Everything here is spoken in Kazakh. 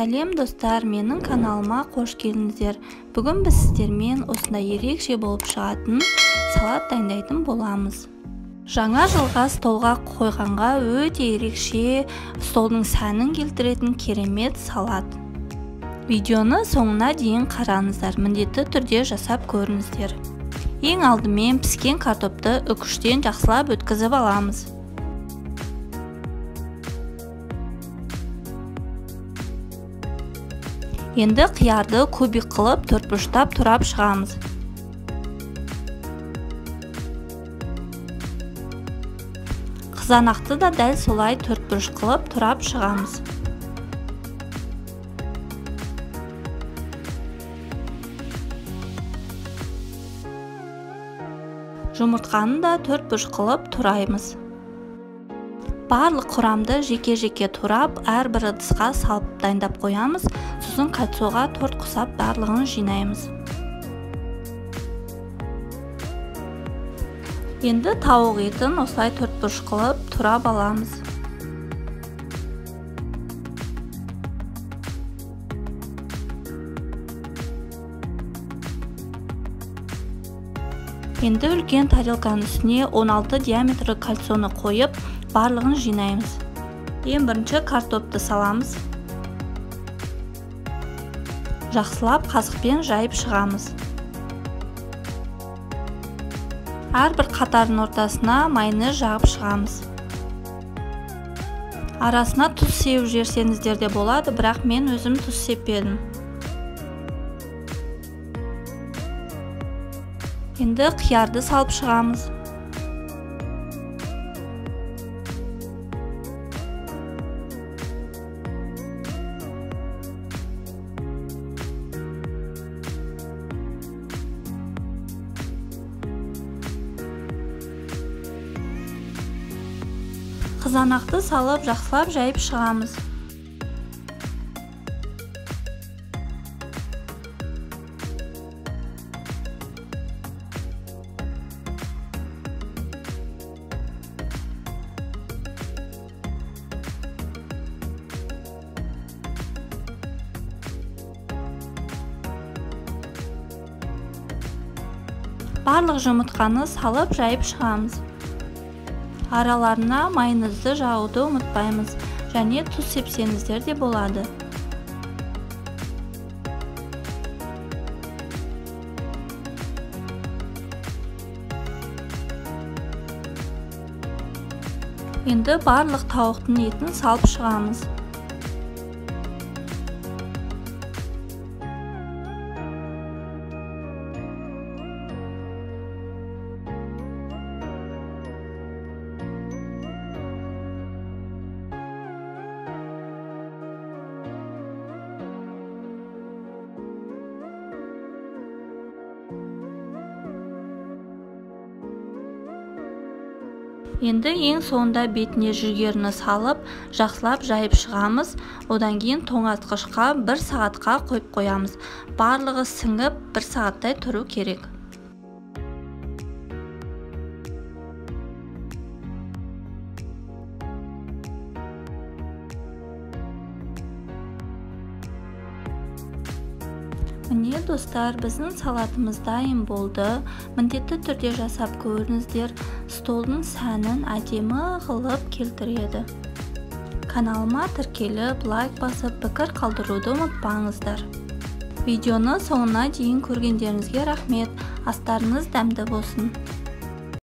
Сәлем достар, менің каналыма қош келдіңіздер. Бүгін біз сіздермен осындай ерекше болып шығатын салат дайындайтын боламыз. Жаңа жылға столға қойғанға өте ерекше, столдың сәнін келтіретін керемет салат. Видеоны соңына дейін қараңыздар, міндетті түрде жасап көріңіздер. Ең алдымен піскен картопты үкіштен жақсылап өткізіп аламыз. Енді қиярды кубик қылып төртбұрыштап турап шығамыз. Қызанақты да дәл солай төртбұрыш қылып турап шығамыз. Жұмыртқаны да төртбұрыш қылып тураймыз. Барлық құрамды жеке-жеке турап, әрбір ыдысқа салып дайындап қоямыз. Сосын кольцоға торт құсап барлығын жинаймыз. Енді тауық етін осылай төртбұрыш қылып турап аламыз. Енді үлкен тарелканың үстіне 16 диаметрі кольцоны қойып, барлығын жинаймыз. Ең бірінші картопты саламыз. Жақсылап қасықпен жайып шығамыз. Әрбір қатардың ортасына майонез жағып шығамыз. Арасына тұз сеуіп жіберсеңіздер де болады, бірақ мен өзім тұз сеппедім. Енді қиярды салып шығамыз. Қызанақты салып жақсылап жайып шығамыз. Барлық жұмыртқаны салып жайып шығамыз. Араларына майонезді жағуды ұмытпаймыз, және тұз сепсеңіздер де болады. Енді барлық тауықтың етін салып шығамыз. Енді ең соңында бетіне жүгеріні салып, жақсылап жайып шығамыз. Одан кейін тоңазытқышқа 1 сағатқа қойып қоямыз. Барлығы сіңіп 1 сағаттай тұру керек. Міне достар, біздің салатымыз дайын болды. Міндетті түрде жасап көріңіздер. Столдың сәнін әдемі қылып келтіреді. Каналыма тіркеліп, лайк басып, пікір қалдыруды ұмытпаңыздар. Видеоны соңына дейін көргендеріңізге рахмет. Астарыңыз дәмді болсын.